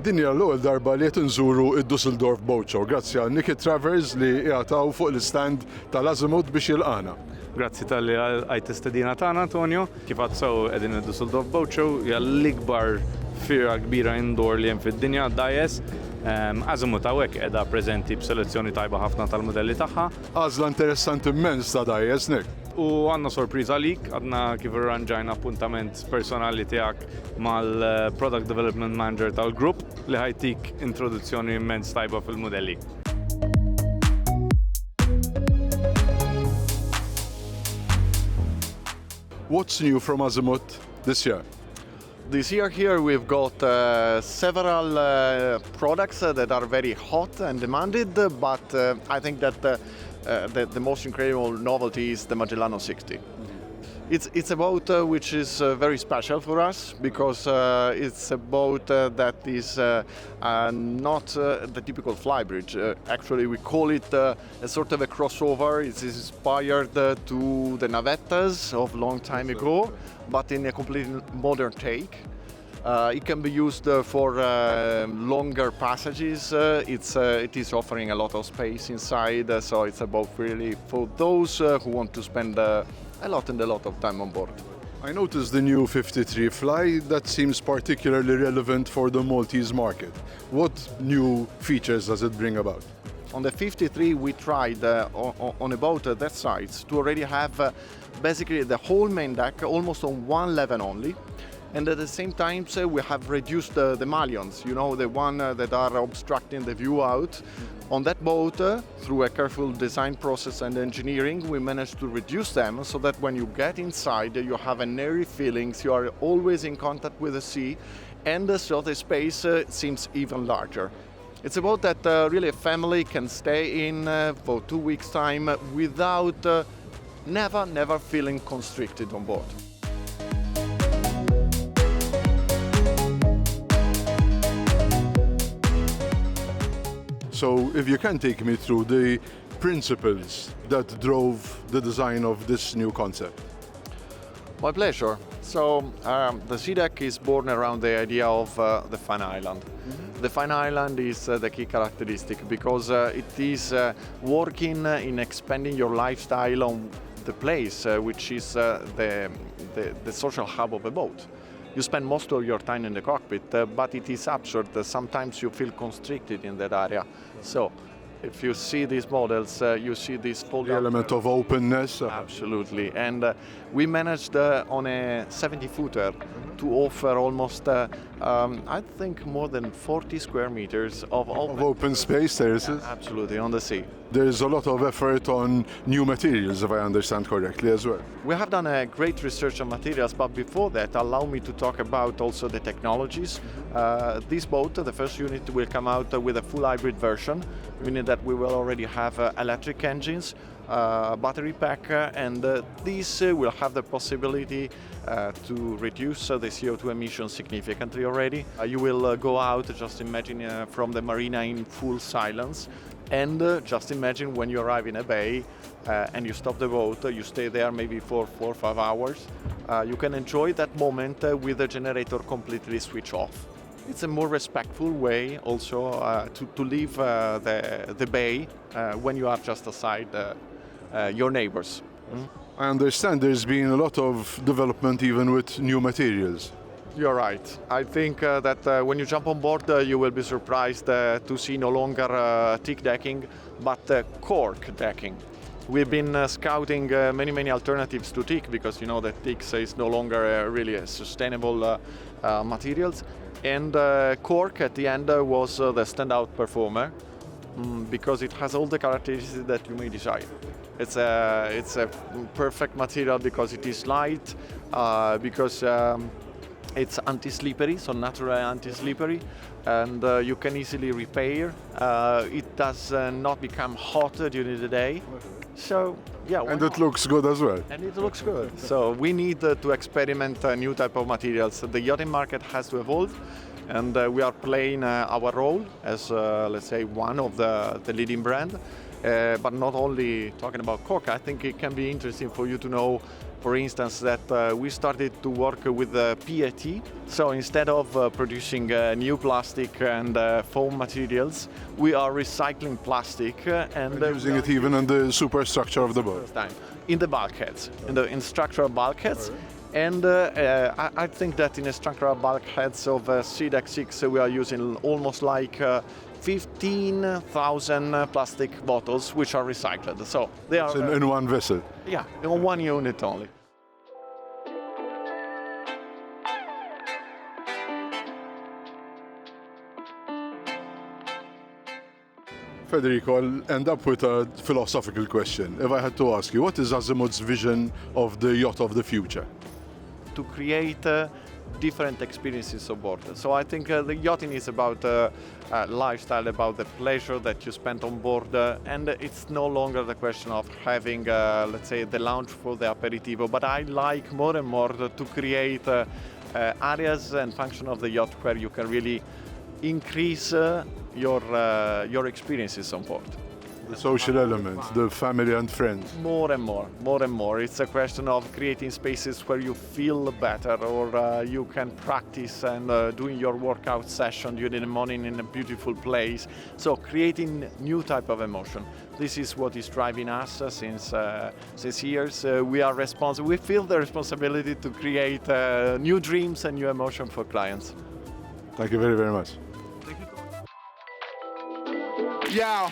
Din hija l-ewwel darba li qed inżuru d-Dusseldorf Boat Show grazzi għal Nicky Travers li jagħtaw fuq l-istand tal-Azimut biex jilqana. Grazzi tal-li għajt istedina tagħna, Antonio. Kif għad sew qegħdin id-Dusseldorf Boat Show hija l-ikbar firra kbira indoor li hemm fid-dinja dajes. Azimut hawnhekk qiegħda preżenti b'selezzjoni tajba ħafna tal-modelli tagħha. Għażla interessanti immens ta' dajes, Nick. U għandna sorpriża għalik, għadna kif irranġajna appuntament personali tiegħek mal-Product Development Manager tal-grupp li ħajtik introduzzjoni immens tajba fil-modelli. What's new from Azimut this year? This year here we've got several products that are very hot and demanded, but I think that the most incredible novelty is the Magellano 60. It's a boat which is very special for us because it's a boat that is not the typical flybridge. Actually, we call it a sort of a crossover. It's inspired to the navettas of long time ago, but in a completely modern take. It can be used for longer passages. It is offering a lot of space inside, so it's a boat really for those who want to spend a lot of time on board. I noticed the new 53 Fly that seems particularly relevant for the Maltese market. What new features does it bring about? On the 53 we tried on a boat that size to already have basically the whole main deck almost on one level only. And at the same time, we have reduced the mullions, you know, the one that are obstructing the view out. On that boat, through a careful design process and engineering, we managed to reduce them so that when you get inside, you have an airy feeling, you are always in contact with the sea, and so the space seems even larger. It's a boat that really a family can stay in for 2 weeks' time without never feeling constricted on board. So if you can take me through the principles that drove the design of this new concept. My pleasure. So the sea deck is born around the idea of the fun island. Mm-hmm. The fun island is the key characteristic because it is working in expanding your lifestyle on the place, which is the social hub of a boat. You spend most of your time in the cockpit, but it is absurd. Sometimes you feel constricted in that area. So, if you see these models, you see this the element of openness. Absolutely. And we managed on a 70-footer to offer almost, I think, more than 40 square meters of open space terraces. Yeah, absolutely, on the sea. There's a lot of effort on new materials, if I understand correctly, as well. We have done a great research on materials, but before that, allow me to talk about also the technologies. This boat, the first unit, will come out with a full hybrid version, meaning that we will already have electric engines, battery pack, and this will have the possibility to reduce the CO2 emissions significantly already. You will go out, just imagine, from the marina in full silence. And just imagine when you arrive in a bay and you stop the boat, you stay there maybe for 4 or 5 hours. You can enjoy that moment with the generator completely switched off. It's a more respectful way also to leave the bay when you are just aside your neighbors. I understand there's been a lot of development even with new materials. You're right. I think that when you jump on board, you will be surprised to see no longer teak decking, but cork decking. We've been scouting many alternatives to teak because you know that teak is no longer really a sustainable materials. And cork at the end was the standout performer because it has all the characteristics that you may desire. It's a perfect material because it is light, because it's anti-slippery, so natural anti-slippery, and you can easily repair. It does not become hot during the day. So, yeah. And it looks good as well. And it looks good. So we need to experiment new type of materials. The yachting market has to evolve, and we are playing our role as, let's say, one of the leading brand. But not only talking about cork, I think it can be interesting for you to know, for instance, that we started to work with PET. So instead of producing new plastic and foam materials, we are recycling plastic and Using it even in the superstructure of the boat. in the bulkheads, in structural bulkheads. And I think that in the structural bulkheads of CDEC 6 we are using almost like 15,000 plastic bottles which are recycled. So they are In one vessel. yeah, in one unit only. Federico, I'll end up with a philosophical question. If I had to ask you, what is Azimuth's vision of the yacht of the future? To create different experiences on board. So I think the yachting is about lifestyle, about the pleasure that you spend on board, and it's no longer the question of having, let's say, the lounge for the aperitivo, but I like more and more to create areas and function of the yacht where you can really increase your experiences on board. The social element, the family and friends. More and more. It's a question of creating spaces where you feel better, or you can practice and doing your workout session during the morning in a beautiful place. So creating new type of emotion. This is what is driving us since years. We are responsible. We feel the responsibility to create new dreams and new emotion for clients. Thank you very, very much. Yeah.